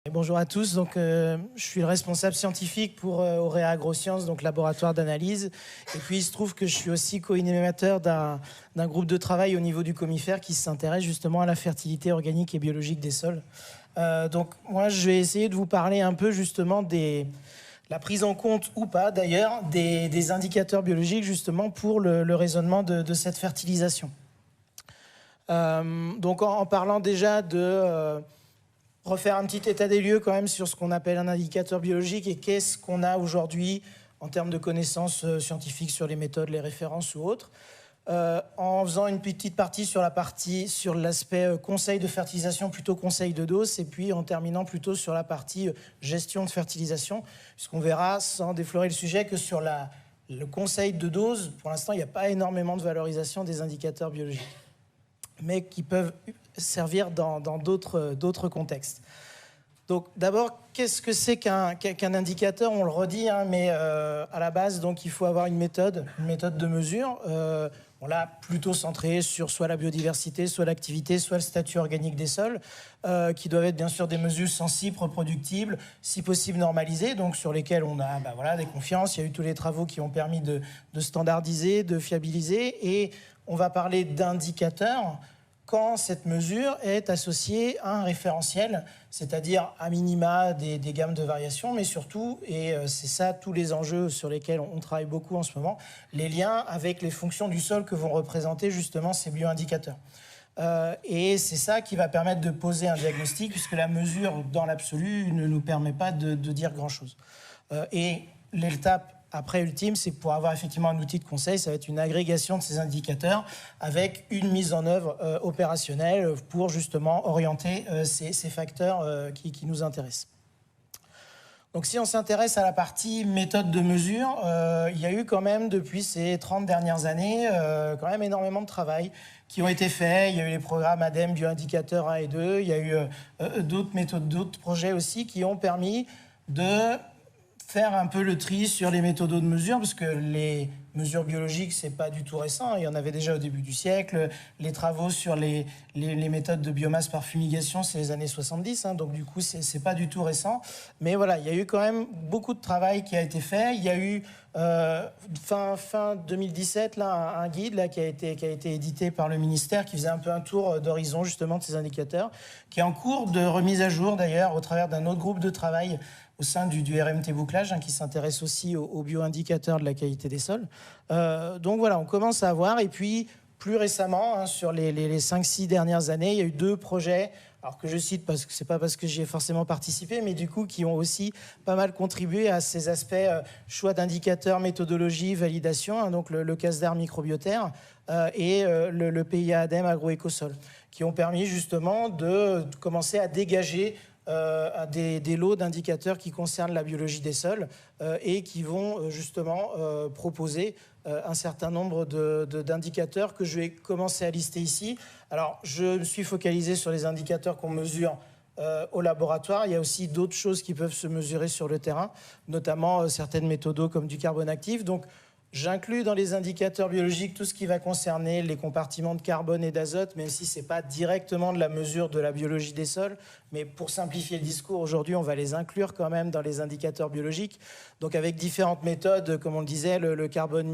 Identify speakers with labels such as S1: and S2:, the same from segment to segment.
S1: Et bonjour à tous, donc, je suis le responsable scientifique pour Auréa Agrosciences, donc laboratoire d'analyse. Et puis il se trouve que je suis aussi co-innovateur d'un groupe de travail au niveau du Comifère qui s'intéresse justement à la fertilité organique et biologique des sols. Donc moi je vais essayer de vous parler un peu justement la prise en compte ou pas d'ailleurs des indicateurs biologiques justement pour le raisonnement de cette fertilisation. Donc en parlant déjà de... refaire un petit état des lieux quand même sur ce qu'on appelle un indicateur biologique et qu'est-ce qu'on a aujourd'hui en termes de connaissances scientifiques sur les méthodes, les références ou autres, en faisant une petite partie sur l'aspect conseil de fertilisation plutôt conseil de dose, et puis en terminant plutôt sur la partie gestion de fertilisation, puisqu'on verra, sans déflorer le sujet, que sur le conseil de dose, pour l'instant, il n'y a pas énormément de valorisation des indicateurs biologiques, mais qui peuvent servir dans d'autres contextes. Donc d'abord, qu'est-ce que c'est qu'un indicateur? On le redit, hein, mais à la base, donc, il faut avoir une méthode de mesure. On l'a plutôt centrée sur soit la biodiversité, soit l'activité, soit le statut organique des sols, qui doivent être bien sûr des mesures sensibles, reproductibles, si possible normalisées, donc sur lesquelles on a des confiances. Il y a eu tous les travaux qui ont permis de standardiser, de fiabiliser, et on va parler d'indicateurs quand cette mesure est associée à un référentiel, c'est-à-dire à minima des gammes de variation, mais surtout, et c'est ça tous les enjeux sur lesquels on travaille beaucoup en ce moment, les liens avec les fonctions du sol que vont représenter justement ces bioindicateurs. Et c'est ça qui va permettre de poser un diagnostic, puisque la mesure, dans l'absolu, ne nous permet pas de dire grand-chose. Et l'étape après ultime, c'est pour avoir effectivement un outil de conseil, ça va être une agrégation de ces indicateurs avec une mise en œuvre opérationnelle pour justement orienter ces facteurs qui nous intéressent. Donc si on s'intéresse à la partie méthode de mesure, il y a eu quand même depuis ces 30 dernières années quand même énormément de travail qui ont été faits. Il y a eu les programmes ADEME, bioindicateurs 1 et 2, il y a eu d'autres méthodes, d'autres projets aussi qui ont permis de faire un peu le tri sur les méthodes de mesure, parce que les mesures biologiques, c'est pas du tout récent. Il y en avait déjà au début du siècle. Les travaux sur les méthodes de biomasse par fumigation, c'est les années 70, hein, donc du coup, c'est pas du tout récent. Mais voilà, il y a eu quand même beaucoup de travail qui a été fait. Il y a eu fin 2017 là, un guide là, qui a été édité par le ministère, qui faisait un peu un tour d'horizon justement de ces indicateurs, qui est en cours de remise à jour d'ailleurs au travers d'un autre groupe de travail au sein du RMT Bouclage, hein, qui s'intéresse aussi aux bioindicateurs de la qualité des sols. Donc voilà, on commence à voir. Et puis, plus récemment, hein, sur les 5-6 dernières années, il y a eu 2 projets, alors que je cite parce que c'est pas parce que j'y ai forcément participé, mais du coup, qui ont aussi pas mal contribué à ces aspects choix d'indicateurs, méthodologie, validation, hein, donc le CASDAR microbiotaire et le PIA ADEME agroécosol, qui ont permis justement de commencer à dégager des lots d'indicateurs qui concernent la biologie des sols et qui vont justement proposer un certain nombre d'indicateurs que je vais commencer à lister ici. Alors, je me suis focalisé sur les indicateurs qu'on mesure au laboratoire. Il y a aussi d'autres choses qui peuvent se mesurer sur le terrain, notamment certaines méthodos comme du carbone actif. Donc, j'inclus dans les indicateurs biologiques tout ce qui va concerner les compartiments de carbone et d'azote, même si ce n'est pas directement de la mesure de la biologie des sols. Mais pour simplifier le discours, aujourd'hui, on va les inclure quand même dans les indicateurs biologiques. Donc avec différentes méthodes, comme on le disait, le carbone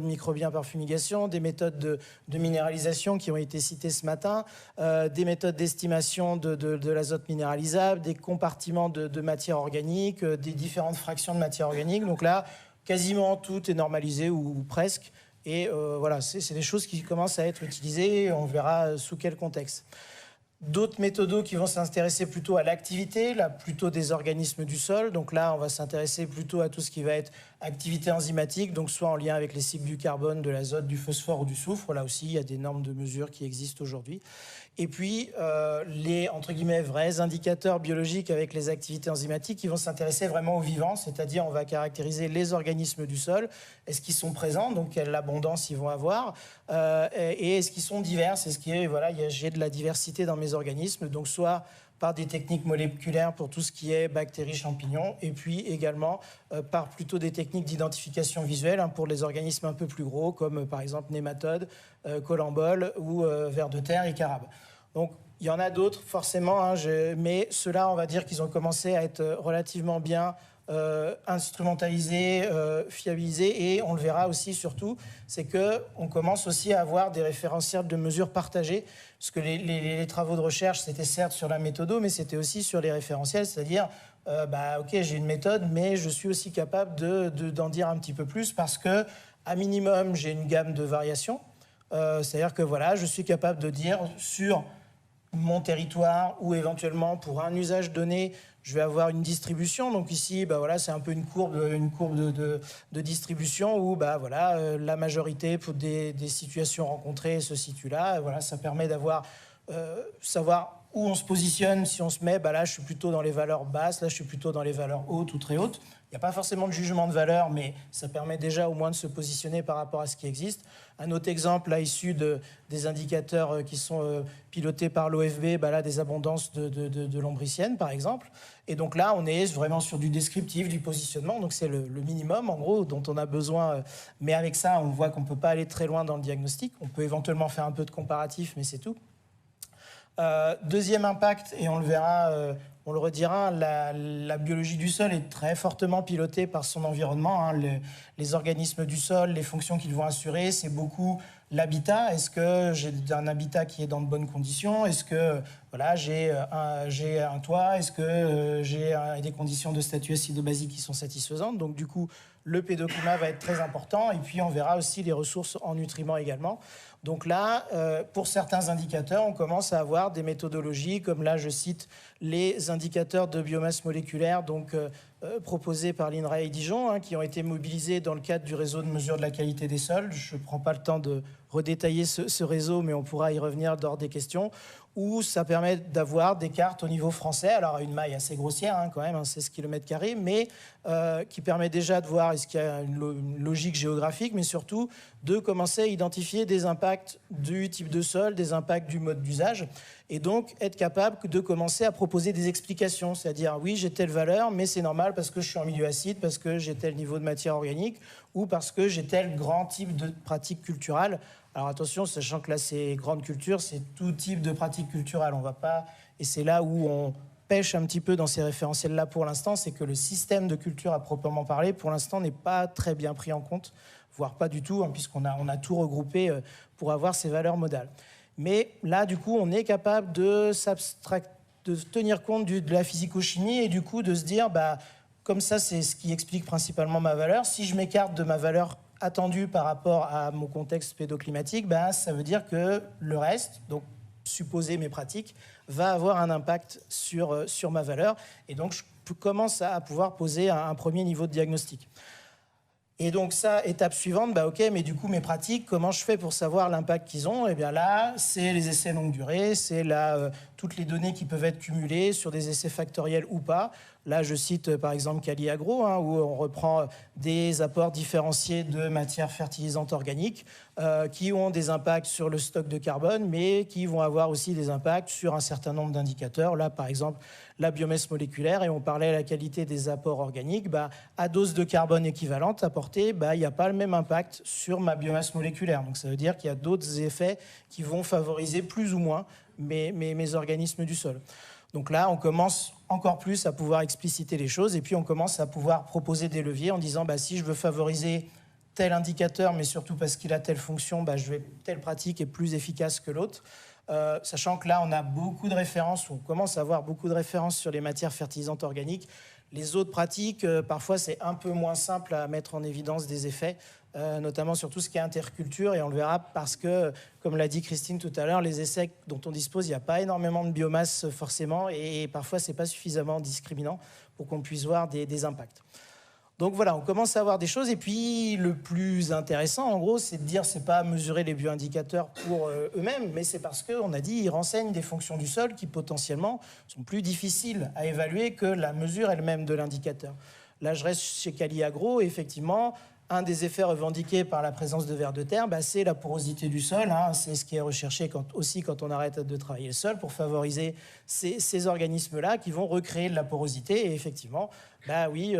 S1: microbien par fumigation, des méthodes de minéralisation qui ont été citées ce matin, des méthodes d'estimation de l'azote minéralisable, des compartiments de matière organique, des différentes fractions de matière organique. Donc là, quasiment tout est normalisé ou presque. Et voilà, c'est des choses qui commencent à être utilisées. On verra sous quel contexte. D'autres méthodos qui vont s'intéresser plutôt à l'activité, là plutôt des organismes du sol. Donc là, on va s'intéresser plutôt à tout ce qui va être activité enzymatique, donc soit en lien avec les cycles du carbone, de l'azote, du phosphore ou du soufre. Là aussi, il y a des normes de mesure qui existent aujourd'hui. Et puis, les, entre guillemets, vrais indicateurs biologiques avec les activités enzymatiques qui vont s'intéresser vraiment aux vivants, c'est-à-dire on va caractériser les organismes du sol, est-ce qu'ils sont présents, donc quelle abondance ils vont avoir, et est-ce qu'ils sont divers, est-ce qu'il voilà, j'ai de la diversité dans mes organismes, donc soit par des techniques moléculaires pour tout ce qui est bactéries, champignons, et puis également par plutôt des techniques d'identification visuelle, hein, pour les organismes un peu plus gros, comme par exemple nématodes, colamboles ou vers de terre et carabes. Donc Il y en a d'autres, forcément, hein, mais ceux-là, on va dire qu'ils ont commencé à être relativement bien instrumentalisés, fiabilisés, et on le verra aussi, surtout, c'est qu'on commence aussi à avoir des référentiels de mesure partagés, parce que les travaux de recherche, c'était certes sur la méthodo, mais c'était aussi sur les référentiels, c'est-à-dire, ok, j'ai une méthode, mais je suis aussi capable d'en dire un petit peu plus, parce que, à minimum, j'ai une gamme de variations, c'est-à-dire que voilà, je suis capable de dire sur mon territoire ou éventuellement pour un usage donné, je vais avoir une distribution. Donc ici, voilà, c'est un peu une courbe de distribution où voilà, la majorité pour des situations rencontrées se situe là. Voilà, ça permet d'avoir savoir où on se positionne. Si on se met, là, je suis plutôt dans les valeurs basses, là, je suis plutôt dans les valeurs hautes ou très hautes. Il n'y a pas forcément de jugement de valeur, mais ça permet déjà au moins de se positionner par rapport à ce qui existe. Un autre exemple, là, issu des indicateurs qui sont pilotés par l'OFB, là, des abondances de lombriciennes, par exemple. Et donc là, on est vraiment sur du descriptif, du positionnement. Donc c'est le minimum, en gros, dont on a besoin. Mais avec ça, on voit qu'on ne peut pas aller très loin dans le diagnostic. On peut éventuellement faire un peu de comparatif, mais c'est tout. Deuxième impact, et on le verra, on le redira, la biologie du sol est très fortement pilotée par son environnement. Hein, les organismes du sol, les fonctions qu'ils vont assurer, c'est beaucoup l'habitat. Est-ce que j'ai un habitat qui est dans de bonnes conditions? Est-ce que voilà, j'ai un toit? Est-ce que j'ai des conditions de statut acido-basique qui sont satisfaisantes? Donc du coup, le pédoclimat va être très important. Et puis on verra aussi les ressources en nutriments également. Donc là, pour certains indicateurs, on commence à avoir des méthodologies, comme là, je cite les indicateurs de biomasse moléculaire proposés par l'INRAE Dijon, hein, qui ont été mobilisés dans le cadre du réseau de mesure de la qualité des sols. Je ne prends pas le temps de redétailler ce réseau, mais on pourra y revenir lors des questions, où ça permet d'avoir des cartes au niveau français, alors à une maille assez grossière, hein, quand même, hein, 16 km², mais qui permet déjà de voir est-ce qu'il y a une logique géographique, mais surtout de commencer à identifier des impacts du type de sol, des impacts du mode d'usage, et donc être capable de commencer à proposer des explications, c'est-à-dire oui, j'ai telle valeur, mais c'est normal parce que je suis en milieu acide, parce que j'ai tel niveau de matière organique, ou parce que j'ai tel grand type de pratique culturelle. Alors attention, sachant que là, c'est grande culture, c'est tout type de pratique culturelle. On va pas, et c'est là où on pêche un petit peu dans ces référentiels-là pour l'instant, c'est que le système de culture à proprement parler, pour l'instant, n'est pas très bien pris en compte, voire pas du tout, hein, puisqu'on a tout regroupé pour avoir ces valeurs modales. Mais là, du coup, on est capable de tenir compte de la physico-chimie et du coup de se dire, comme ça, c'est ce qui explique principalement ma valeur. Si je m'écarte de ma valeur attendue par rapport à mon contexte pédoclimatique, ça veut dire que le reste, donc supposer mes pratiques, va avoir un impact sur ma valeur. Et donc, je commence à pouvoir poser un premier niveau de diagnostic. Et donc ça, étape suivante, ok, mais du coup, mes pratiques, comment je fais pour savoir l'impact qu'ils ont? Eh bien là, c'est les essais longue durée, c'est toutes les données qui peuvent être cumulées sur des essais factoriels ou pas. Là, je cite par exemple Caliagro, hein, où on reprend des apports différenciés de matières fertilisantes organiques qui ont des impacts sur le stock de carbone, mais qui vont avoir aussi des impacts sur un certain nombre d'indicateurs. Là, par exemple, la biomasse moléculaire, et on parlait de la qualité des apports organiques, à dose de carbone équivalente apportée, il n'y a pas le même impact sur ma biomasse moléculaire. Donc ça veut dire qu'il y a d'autres effets qui vont favoriser plus ou moins mes organismes du sol. Donc là, on commence encore plus à pouvoir expliciter les choses, et puis on commence à pouvoir proposer des leviers en disant si je veux favoriser tel indicateur, mais surtout parce qu'il a telle fonction, telle pratique est plus efficace que l'autre. Sachant que là, on a beaucoup de références, on commence à avoir beaucoup de références sur les matières fertilisantes organiques. Les autres pratiques, parfois, c'est un peu moins simple à mettre en évidence des effets, notamment sur tout ce qui est interculture, et on le verra parce que, comme l'a dit Christine tout à l'heure, les essais dont on dispose, il n'y a pas énormément de biomasse forcément, et parfois, ce n'est pas suffisamment discriminant pour qu'on puisse voir des impacts. Donc voilà, on commence à avoir des choses. Et puis, le plus intéressant, en gros, c'est de dire, c'est pas mesurer les bioindicateurs pour eux-mêmes, mais c'est parce qu'on a dit, ils renseignent des fonctions du sol qui, potentiellement, sont plus difficiles à évaluer que la mesure elle-même de l'indicateur. Là, je reste chez Caliagro, et effectivement, un des effets revendiqués par la présence de vers de terre, c'est la porosité du sol. Hein. C'est ce qui est recherché aussi quand on arrête de travailler le sol pour favoriser ces organismes-là qui vont recréer de la porosité. Et effectivement, oui,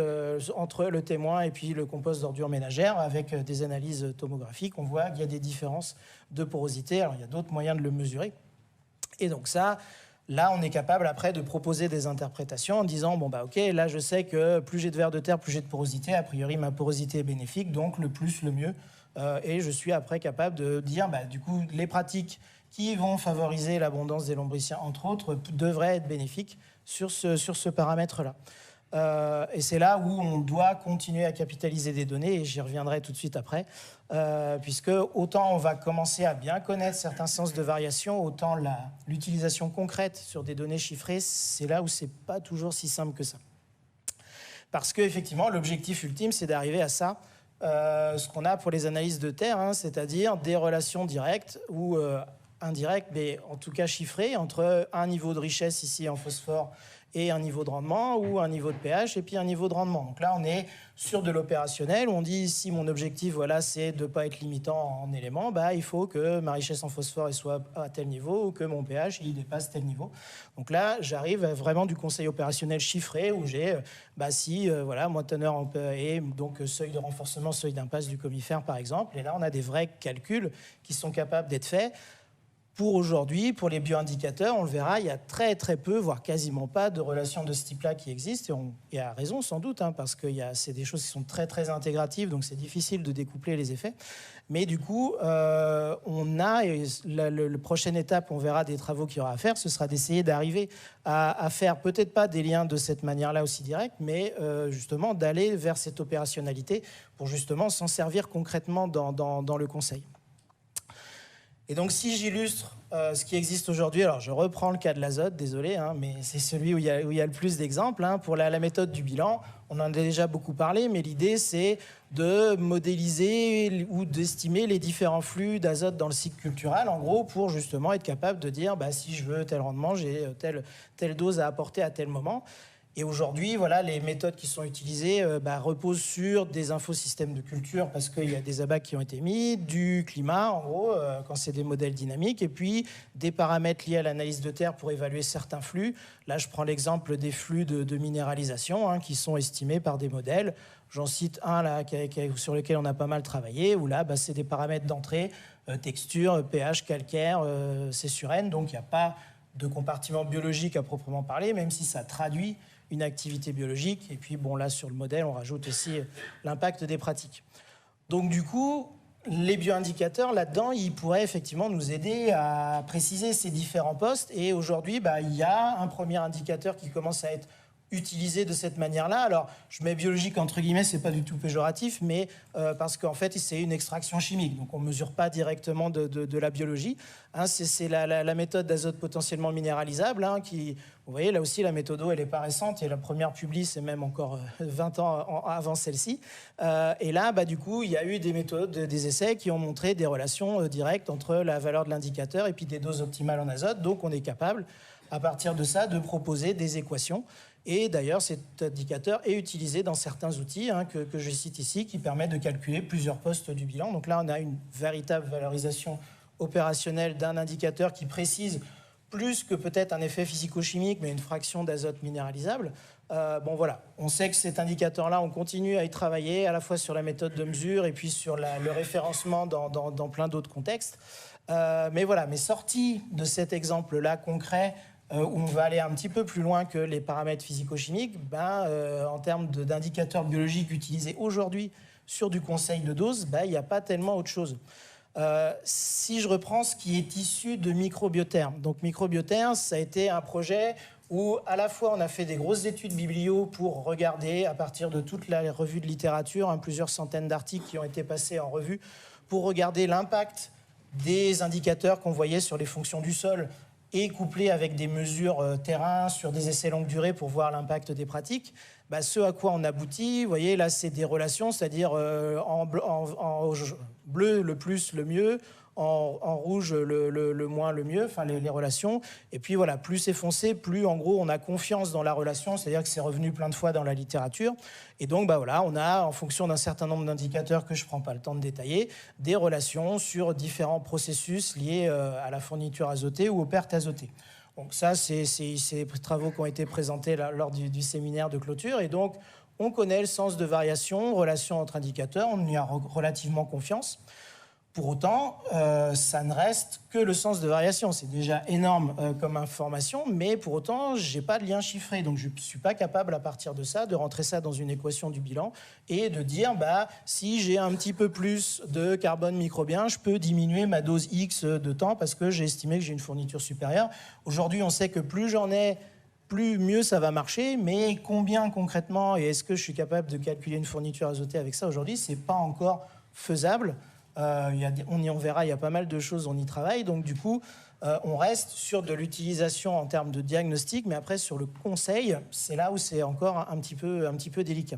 S1: entre le témoin et puis le compost d'ordures ménagères, avec des analyses tomographiques, on voit qu'il y a des différences de porosité. Alors, il y a d'autres moyens de le mesurer. Et donc ça, là, on est capable après de proposer des interprétations en disant, bon bah ok, là je sais que plus j'ai de vers de terre, plus j'ai de porosité, a priori ma porosité est bénéfique, donc le plus, le mieux. Et je suis après capable de dire, bah, du coup, les pratiques qui vont favoriser l'abondance des lombriciens, entre autres, devraient être bénéfiques sur ce paramètre-là. Et c'est là où on doit continuer à capitaliser des données, et j'y reviendrai tout de suite après, puisque autant on va commencer à bien connaître certains sens de variation, autant l'utilisation concrète sur des données chiffrées, c'est là où c'est pas toujours si simple que ça. Parce qu'effectivement, l'objectif ultime, c'est d'arriver à ça, ce qu'on a pour les analyses de terre, hein, c'est-à-dire des relations directes ou indirectes, mais en tout cas chiffrées, entre un niveau de richesse ici en phosphore et un niveau de rendement, ou un niveau de pH, et puis un niveau de rendement. Donc là, on est sur de l'opérationnel, où on dit, si mon objectif, voilà, c'est de ne pas être limitant en éléments, bah, il faut que ma richesse en phosphore soit à tel niveau, ou que mon pH, il dépasse tel niveau. Donc là, j'arrive à vraiment du conseil opérationnel chiffré, où j'ai, voilà, moins de teneur et donc seuil de renforcement, seuil d'impasse du comifère, par exemple. Et là, on a des vrais calculs qui sont capables d'être faits. Pour aujourd'hui, pour les bioindicateurs, on le verra, il y a très très peu, voire quasiment pas de relations de ce type-là qui existent. Et à raison sans doute, hein, parce que c'est des choses qui sont très très intégratives, donc c'est difficile de découpler les effets. Mais du coup, on a, et la prochaine étape, on verra des travaux qu'il y aura à faire, ce sera d'essayer d'arriver à faire peut-être pas des liens de cette manière-là aussi directs, mais justement d'aller vers cette opérationnalité pour justement s'en servir concrètement dans le conseil. Et donc, si j'illustre ce qui existe aujourd'hui, alors je reprends le cas de l'azote, désolé, hein, mais c'est celui où il y a le plus d'exemples. Hein. Pour la méthode du bilan, on en a déjà beaucoup parlé, mais l'idée, c'est de modéliser ou d'estimer les différents flux d'azote dans le cycle culturel, en gros, pour justement être capable de dire, bah, si je veux tel rendement, j'ai telle dose à apporter à tel moment. Et aujourd'hui, voilà, les méthodes qui sont utilisées reposent sur des infosystèmes de culture parce qu'il y a des abats qui ont été mis, du climat, en gros, quand c'est des modèles dynamiques, et puis des paramètres liés à l'analyse de terre pour évaluer certains flux. Là, je prends l'exemple des flux de minéralisation qui sont estimés par des modèles. J'en cite un là, sur lequel on a pas mal travaillé, où là, c'est des paramètres d'entrée, texture, pH, calcaire, C sur N, donc il n'y a pas de compartiment biologique à proprement parler, même si ça traduit une activité biologique. Et puis, bon, là, sur le modèle, on rajoute aussi l'impact des pratiques. Donc, du coup, les bioindicateurs, là-dedans, ils pourraient effectivement nous aider à préciser ces différents postes. Et aujourd'hui, il y a un premier indicateur qui commence à être utilisé de cette manière-là. Alors, je mets biologique entre guillemets, c'est pas du tout péjoratif, mais parce qu'en fait, c'est une extraction chimique. Donc, on mesure pas directement de la biologie. Hein, c'est la méthode d'azote potentiellement minéralisable, qui, vous voyez, là aussi, la méthode elle est pas récente. Et la première publie, c'est même encore 20 ans avant celle-ci. Et là, du coup, il y a eu des méthodes, des essais qui ont montré des relations directes entre la valeur de l'indicateur et puis des doses optimales en azote. Donc, on est capable, à partir de ça, de proposer des équations. Et d'ailleurs, cet indicateur est utilisé dans certains outils que je cite ici, qui permettent de calculer plusieurs postes du bilan. Donc là, on a une véritable valorisation opérationnelle d'un indicateur qui précise plus que peut-être un effet physico-chimique, mais une fraction d'azote minéralisable. Voilà, on sait que cet indicateur-là, on continue à y travailler, à la fois sur la méthode de mesure et puis sur le référencement dans plein d'autres contextes. Mais voilà, mais sorti de cet exemple-là concret, où on va aller un petit peu plus loin que les paramètres physico-chimiques, en termes d'indicateurs biologiques utilisés aujourd'hui sur du conseil de dose, il n'y a pas tellement autre chose. Si je reprends ce qui est issu de Microbiotherm. Donc Microbiotherm, ça a été un projet où à la fois on a fait des grosses études biblio pour regarder à partir de toute la revue de littérature, plusieurs centaines d'articles qui ont été passés en revue, pour regarder l'impact des indicateurs qu'on voyait sur les fonctions du sol et couplé avec des mesures terrain sur des essais longue durée pour voir l'impact des pratiques, ce à quoi on aboutit, vous voyez, là, c'est des relations, c'est-à-dire en bleu, le plus, le mieux, en rouge, le moins, le mieux, enfin les relations. Et puis voilà, plus c'est foncé, plus en gros on a confiance dans la relation, c'est-à-dire que c'est revenu plein de fois dans la littérature. Et donc voilà, on a, en fonction d'un certain nombre d'indicateurs que je ne prends pas le temps de détailler, des relations sur différents processus liés à la fourniture azotée ou aux pertes azotées. Donc ça, c'est des travaux qui ont été présentés lors du séminaire de clôture. Et donc, on connaît le sens de variation, relation entre indicateurs, on y a relativement confiance. Pour autant, ça ne reste que le sens de variation. C'est déjà énorme comme information, mais pour autant, je n'ai pas de lien chiffré. Donc, je ne suis pas capable, à partir de ça, de rentrer ça dans une équation du bilan et de dire, si j'ai un petit peu plus de carbone microbien, je peux diminuer ma dose X de temps parce que j'ai estimé que j'ai une fourniture supérieure. Aujourd'hui, on sait que plus j'en ai, plus mieux ça va marcher, mais combien concrètement, et est-ce que je suis capable de calculer une fourniture azotée avec ça aujourd'hui, ce n'est pas encore faisable. On verra, il y a pas mal de choses, on y travaille. Donc du coup, on reste sur de l'utilisation en termes de diagnostic, mais après sur le conseil, c'est là où c'est encore un petit peu délicat.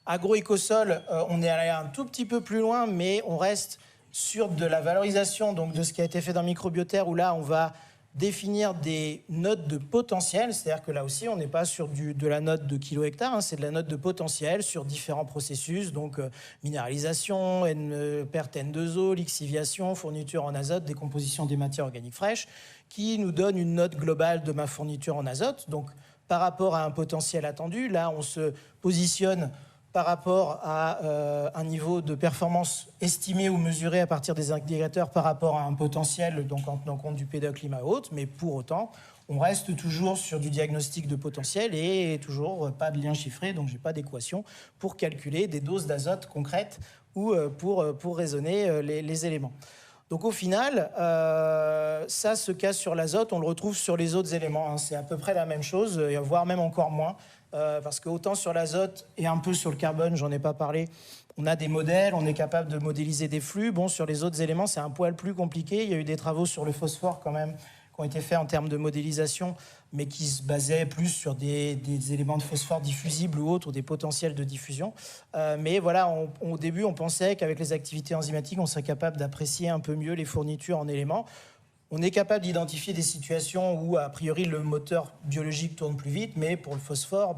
S1: Agroécosol, on est allé un tout petit peu plus loin, mais on reste sur de la valorisation donc de ce qui a été fait dans Microbioterre, où là, on va définir des notes de potentiel, c'est-à-dire que là aussi, on n'est pas sur de la note de kilo-hectare, c'est de la note de potentiel sur différents processus, donc minéralisation, perte N2O, lixiviation, fourniture en azote, décomposition des matières organiques fraîches, qui nous donne une note globale de ma fourniture en azote. Donc, par rapport à un potentiel attendu, là, on se positionne par rapport à un niveau de performance estimé ou mesuré à partir des indicateurs par rapport à un potentiel, donc en tenant compte du pédoclimat haute, mais pour autant, on reste toujours sur du diagnostic de potentiel et toujours pas de lien chiffré, donc je n'ai pas d'équation pour calculer des doses d'azote concrètes ou pour raisonner les éléments. Donc au final, ça, ce cas sur l'azote, on le retrouve sur les autres éléments. C'est à peu près la même chose, voire même encore moins. Parce que autant sur l'azote et un peu sur le carbone, j'en ai pas parlé, on a des modèles, on est capable de modéliser des flux. Bon, sur les autres éléments, c'est un poil plus compliqué. Il y a eu des travaux sur le phosphore quand même qui ont été faits en termes de modélisation, mais qui se basaient plus sur des éléments de phosphore diffusibles ou autres, ou des potentiels de diffusion. Mais voilà, au début, on pensait qu'avec les activités enzymatiques, on serait capable d'apprécier un peu mieux les fournitures en éléments. On est capable d'identifier des situations où, a priori, le moteur biologique tourne plus vite, mais pour le phosphore,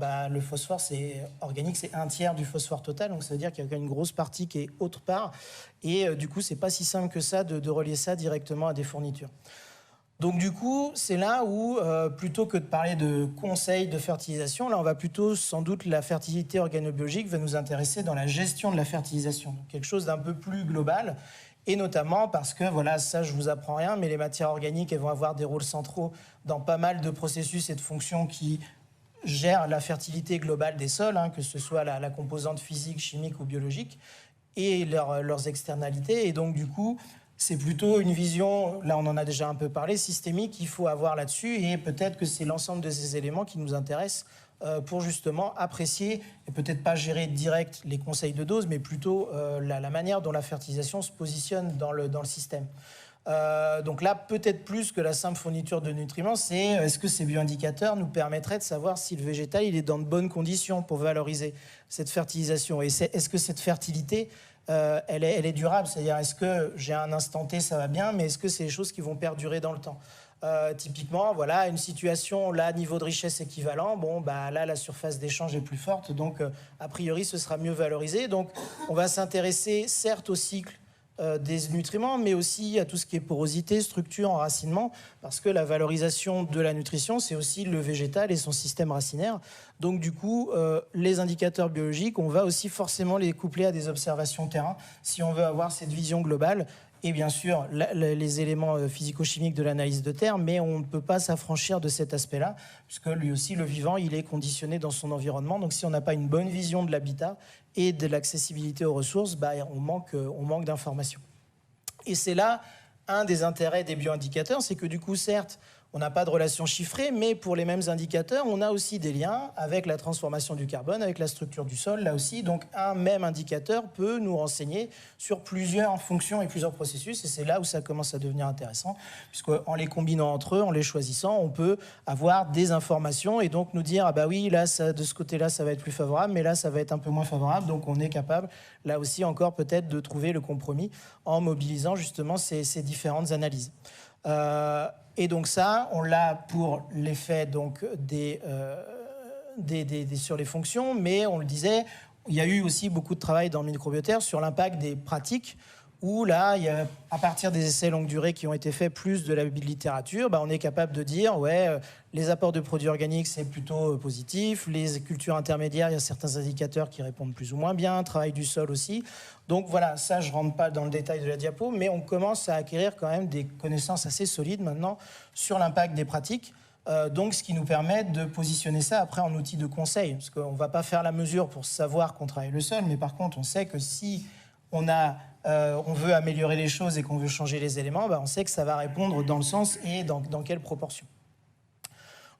S1: c'est organique, c'est un tiers du phosphore total, donc ça veut dire qu'il y a une grosse partie qui est autre part, et du coup, c'est pas si simple que ça de relier ça directement à des fournitures. Donc du coup, c'est là où, plutôt que de parler de conseils de fertilisation, là, on va plutôt, sans doute, la fertilité organobiologique va nous intéresser dans la gestion de la fertilisation, donc quelque chose d'un peu plus global. Et notamment parce que, voilà, ça je vous apprends rien, mais les matières organiques, elles vont avoir des rôles centraux dans pas mal de processus et de fonctions qui gèrent la fertilité globale des sols, que ce soit la composante physique, chimique ou biologique, et leurs externalités. Et donc du coup, c'est plutôt une vision, là on en a déjà un peu parlé, systémique qu'il faut avoir là-dessus, et peut-être que c'est l'ensemble de ces éléments qui nous intéressent pour justement apprécier, et peut-être pas gérer direct les conseils de dose, mais plutôt la manière dont la fertilisation se positionne dans le système. Donc là, peut-être plus que la simple fourniture de nutriments, c'est est-ce que ces bioindicateurs nous permettraient de savoir si le végétal il est dans de bonnes conditions pour valoriser cette fertilisation, et est-ce que cette fertilité elle est durable, c'est-à-dire est-ce que j'ai un instant T, ça va bien, mais est-ce que c'est des choses qui vont perdurer dans le temps? Typiquement, voilà, une situation, là, niveau de richesse équivalent, là, la surface d'échange est plus forte, donc a priori, ce sera mieux valorisé. Donc, on va s'intéresser, certes, au cycle des nutriments, mais aussi à tout ce qui est porosité, structure, enracinement, parce que la valorisation de la nutrition, c'est aussi le végétal et son système racinaire. Donc, du coup, les indicateurs biologiques, on va aussi forcément les coupler à des observations terrain, si on veut avoir cette vision globale. Et bien sûr, les éléments physico-chimiques de l'analyse de terre, mais on ne peut pas s'affranchir de cet aspect-là, puisque lui aussi, le vivant, il est conditionné dans son environnement. Donc si on n'a pas une bonne vision de l'habitat et de l'accessibilité aux ressources, on manque d'informations. Et c'est là un des intérêts des bioindicateurs, c'est que du coup, certes, on n'a pas de relation chiffrée, mais pour les mêmes indicateurs, on a aussi des liens avec la transformation du carbone, avec la structure du sol, là aussi. Donc, un même indicateur peut nous renseigner sur plusieurs fonctions et plusieurs processus, et c'est là où ça commence à devenir intéressant, puisqu'en les combinant entre eux, en les choisissant, on peut avoir des informations et donc nous dire, ah bah oui, là, de ce côté-là, ça va être plus favorable, mais là, ça va être un peu moins favorable. Donc, on est capable, là aussi, encore peut-être de trouver le compromis en mobilisant justement ces différentes analyses. Et donc ça, on l'a pour l'effet donc sur les fonctions, mais on le disait, il y a eu aussi beaucoup de travail dans Microbioterre sur l'impact des pratiques, où là, il y a, à partir des essais longue durée qui ont été faits, plus de la littérature, on est capable de dire, les apports de produits organiques, c'est plutôt positif, les cultures intermédiaires, il y a certains indicateurs qui répondent plus ou moins bien, travail du sol aussi. Donc voilà, ça, je ne rentre pas dans le détail de la diapo, mais on commence à acquérir quand même des connaissances assez solides maintenant sur l'impact des pratiques. Donc, ce qui nous permet de positionner ça après en outil de conseil. Parce qu'on ne va pas faire la mesure pour savoir qu'on travaille le sol, mais par contre, on sait que si on veut améliorer les choses et qu'on veut changer les éléments, on sait que ça va répondre dans le sens et dans quelle proportion.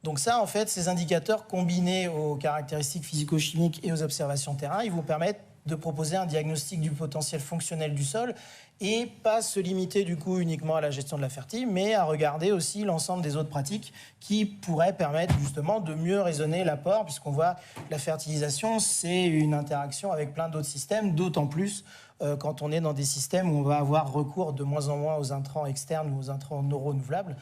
S1: Donc ça, en fait, ces indicateurs combinés aux caractéristiques physico-chimiques et aux observations terrain, ils vous permettent de proposer un diagnostic du potentiel fonctionnel du sol et pas se limiter du coup uniquement à la gestion de la fertile, mais à regarder aussi l'ensemble des autres pratiques qui pourraient permettre justement de mieux raisonner l'apport, puisqu'on voit que la fertilisation, c'est une interaction avec plein d'autres systèmes, d'autant plus quand on est dans des systèmes où on va avoir recours de moins en moins aux intrants externes ou aux intrants non renouvelables.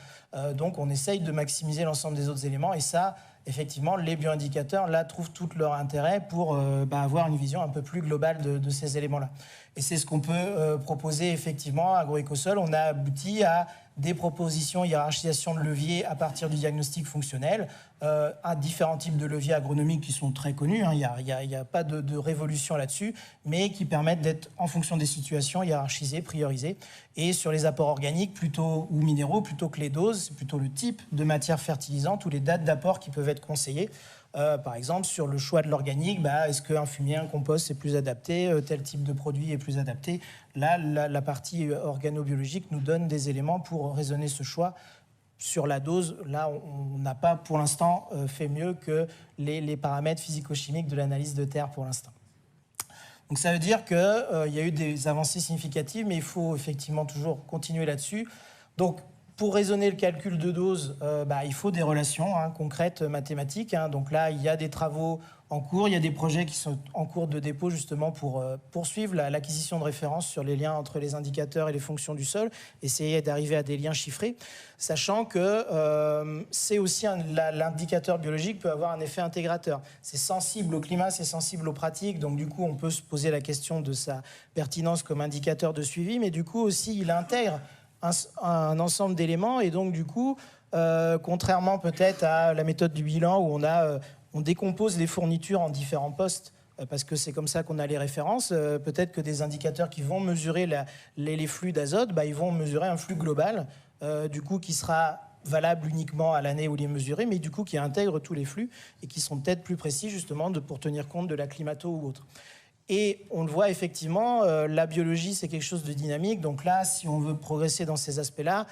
S1: Donc on essaye de maximiser l'ensemble des autres éléments et ça, effectivement, les bioindicateurs, là, trouvent tout leur intérêt pour avoir une vision un peu plus globale de ces éléments-là. Et c'est ce qu'on peut proposer, effectivement, à Agroécosol. On a abouti à des propositions hiérarchisation de leviers à partir du diagnostic fonctionnel, à différents types de leviers agronomiques qui sont très connus. Il n'y a pas de révolution là-dessus, mais qui permettent d'être, en fonction des situations, hiérarchisés, priorisés. Et sur les apports organiques ou minéraux, plutôt que les doses, c'est plutôt le type de matière fertilisante ou les dates d'apport qui peuvent être conseillées. Par exemple, sur le choix de l'organique, est-ce qu'un fumier, un compost est plus adapté, tel type de produit est plus adapté. Là, la partie organobiologique nous donne des éléments pour raisonner ce choix. Sur la dose, là, on n'a pas pour l'instant fait mieux que les paramètres physico-chimiques de l'analyse de terre pour l'instant. Donc ça veut dire qu'il y a eu des avancées significatives, mais il faut effectivement toujours continuer là-dessus. Donc, pour raisonner le calcul de dose, il faut des relations concrètes, mathématiques. Donc là, il y a des travaux en cours, il y a des projets qui sont en cours de dépôt justement pour poursuivre l'acquisition de références sur les liens entre les indicateurs et les fonctions du sol, essayer d'arriver à des liens chiffrés, sachant que c'est aussi l'indicateur biologique peut avoir un effet intégrateur. C'est sensible au climat, c'est sensible aux pratiques, donc du coup on peut se poser la question de sa pertinence comme indicateur de suivi, mais du coup aussi il intègre un ensemble d'éléments et donc du coup, contrairement peut-être à la méthode du bilan où on décompose les fournitures en différents postes parce que c'est comme ça qu'on a les références, peut-être que des indicateurs qui vont mesurer les flux d'azote, ils vont mesurer un flux global du coup qui sera valable uniquement à l'année où il est mesuré, mais du coup qui intègre tous les flux et qui sont peut-être plus précis justement pour tenir compte de la climato ou autre. Et on le voit effectivement, la biologie, c'est quelque chose de dynamique. Donc là, si on veut progresser dans ces aspects-là,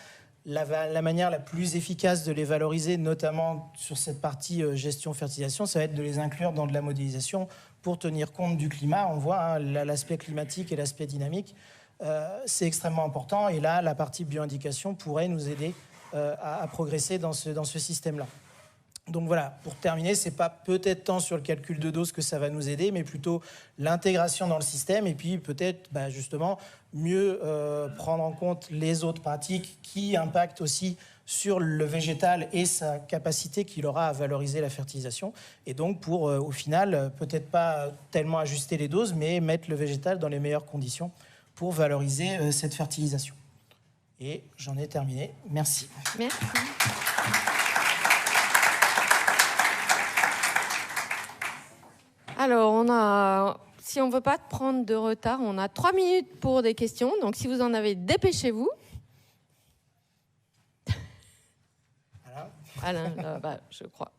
S1: la manière la plus efficace de les valoriser, notamment sur cette partie gestion-fertilisation, ça va être de les inclure dans de la modélisation pour tenir compte du climat. On voit l'aspect climatique et l'aspect dynamique. C'est extrêmement important. Et là, la partie bioindication pourrait nous aider à progresser dans ce système-là. Donc voilà, pour terminer, ce n'est pas peut-être tant sur le calcul de dose que ça va nous aider, mais plutôt l'intégration dans le système et puis peut-être justement mieux prendre en compte les autres pratiques qui impactent aussi sur le végétal et sa capacité qu'il aura à valoriser la fertilisation. Et donc pour, au final, peut-être pas tellement ajuster les doses, mais mettre le végétal dans les meilleures conditions pour valoriser cette fertilisation. Et j'en ai terminé. Merci.
S2: Merci. Alors, si on ne veut pas prendre de retard, on a 3 minutes pour des questions. Donc, si vous en avez, dépêchez-vous. Alain, là-bas, je crois.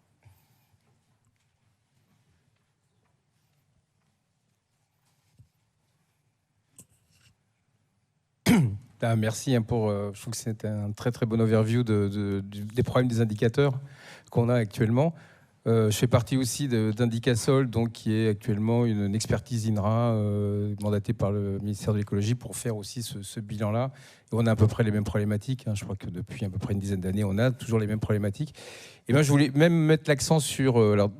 S3: Merci je trouve que c'est un très très bon overview des problèmes des indicateurs qu'on a actuellement. Je fais partie aussi d'Indicasol, donc qui est actuellement une expertise INRA mandatée par le ministère de l'écologie pour faire aussi ce bilan-là. Et on a à peu près les mêmes problématiques. Je crois que depuis à peu près une dizaine d'années, on a toujours les mêmes problématiques. Et moi, je voulais même mettre l'accent sur... alors,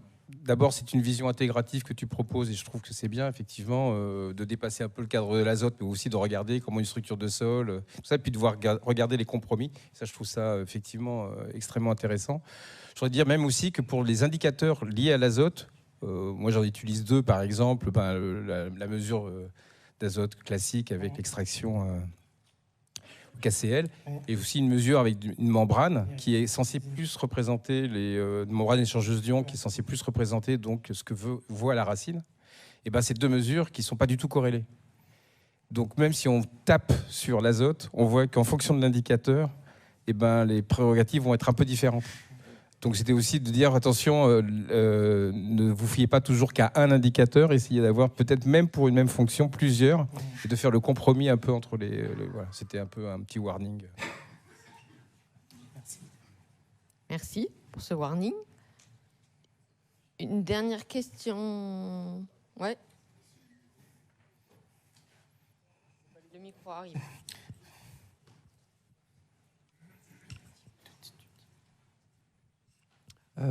S3: d'abord, c'est une vision intégrative que tu proposes et je trouve que c'est bien, effectivement, de dépasser un peu le cadre de l'azote, mais aussi de regarder comment une structure de sol, tout ça, puis de voir regarder les compromis. Ça, je trouve ça, effectivement, extrêmement intéressant. Je voudrais dire même aussi que pour les indicateurs liés à l'azote, moi, j'en utilise 2, par exemple, la mesure d'azote classique avec l'extraction KCl, et aussi une mesure avec une membrane qui est censée plus représenter une membrane échangeuse d'ions qui est censée plus représenter donc ce que voit la racine. Et ben, c'est deux mesures qui ne sont pas du tout corrélées. Donc même si on tape sur l'azote, on voit qu'en fonction de l'indicateur, et ben, les prérogatives vont être un peu différentes. Donc c'était aussi de dire attention, ne vous fiez pas toujours qu'à un indicateur, essayez d'avoir peut-être même pour une même fonction plusieurs, et de faire le compromis un peu entre voilà. C'était un peu un petit warning.
S2: Merci pour ce warning. Une dernière question. Ouais. Le micro arrive.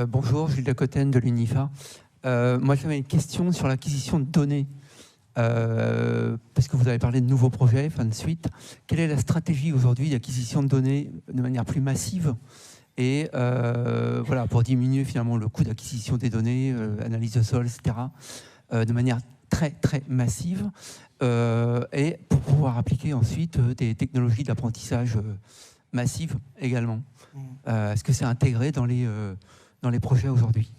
S4: Bonjour, Gilles Lacoten de l'UNIFA. Moi, j'avais une question sur l'acquisition de données. Parce que vous avez parlé de nouveaux projets, fin de suite. Quelle est la stratégie aujourd'hui d'acquisition de données de manière plus massive et voilà, pour diminuer finalement le coût d'acquisition des données, analyse de sol, etc., de manière très, très massive et pour pouvoir appliquer ensuite des technologies d'apprentissage massives également. Est-ce que c'est intégré dans les projets aujourd'hui?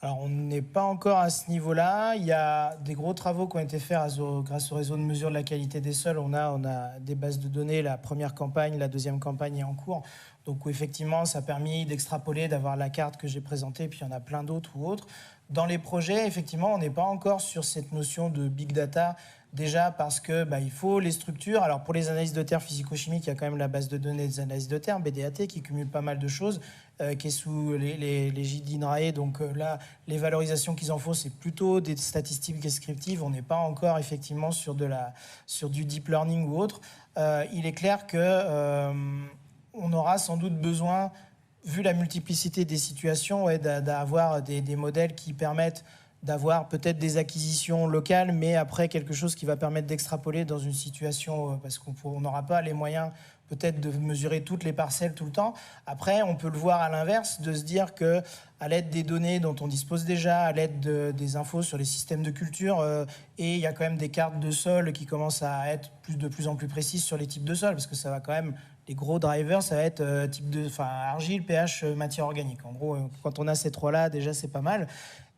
S1: Alors, on n'est pas encore à ce niveau-là. Il y a des gros travaux qui ont été faits grâce au réseau de mesure de la qualité des sols. On a des bases de données. La première campagne, la deuxième campagne est en cours. Donc, effectivement, ça a permis d'extrapoler, d'avoir la carte que j'ai présentée, puis il y en a plein d'autres ou autres. Dans les projets, effectivement, on n'est pas encore sur cette notion de big data. Déjà parce que il faut les structures. Alors pour les analyses de terre physico-chimiques, il y a quand même la base de données des analyses de terre, BDAT, qui cumule pas mal de choses, qui est sous l'égide d'INRAE. Donc là, les valorisations qu'ils en font, c'est plutôt des statistiques descriptives. On n'est pas encore effectivement sur du deep learning ou autre. Il est clair que on aura sans doute besoin, vu la multiplicité des situations, d'avoir des modèles qui permettent d'avoir peut-être des acquisitions locales, mais après quelque chose qui va permettre d'extrapoler dans une situation, parce qu'on n'aura pas les moyens peut-être de mesurer toutes les parcelles tout le temps. Après, on peut le voir à l'inverse, de se dire que à l'aide des données dont on dispose déjà, à l'aide des infos sur les systèmes de culture, et il y a quand même des cartes de sol qui commencent à être de plus en plus précises sur les types de sol, parce que ça va quand même, les gros drivers, ça va être argile, pH, matière organique. En gros, quand on a ces trois-là, déjà c'est pas mal.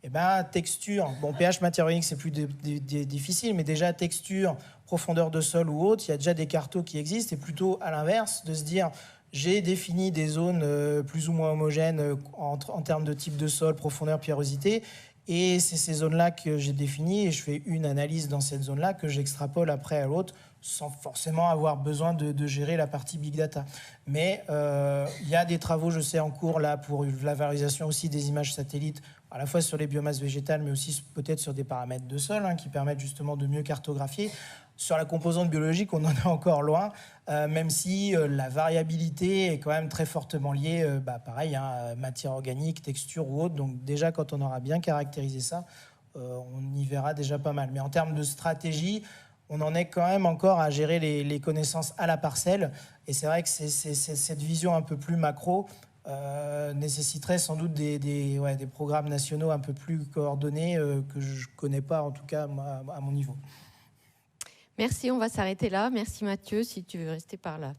S1: Eh ben, texture, bon, pH, matière organique, c'est plus difficile, mais déjà texture, profondeur de sol ou autre, il y a déjà des cartos qui existent, et plutôt à l'inverse, de se dire, j'ai défini des zones plus ou moins homogènes en termes de type de sol, profondeur, pierrosité, et c'est ces zones-là que j'ai définies, et je fais une analyse dans cette zone-là que j'extrapole après à l'autre, sans forcément avoir besoin de gérer la partie big data. Mais il y a des travaux, je sais, en cours là pour la valorisation aussi des images satellites, à la fois sur les biomasses végétales, mais aussi peut-être sur des paramètres de sol, qui permettent justement de mieux cartographier. Sur la composante biologique, on en est encore loin, même si la variabilité est quand même très fortement liée, pareil, matière organique, texture ou autre. Donc déjà, quand on aura bien caractérisé ça, on y verra déjà pas mal. Mais en termes de stratégie, on en est quand même encore à gérer les connaissances à la parcelle. Et c'est vrai que cette vision un peu plus macro nécessiterait sans doute des programmes nationaux un peu plus coordonnés que je ne connais pas, en tout cas à mon niveau.
S2: Merci, on va s'arrêter là. Merci Mathieu, si tu veux rester par là.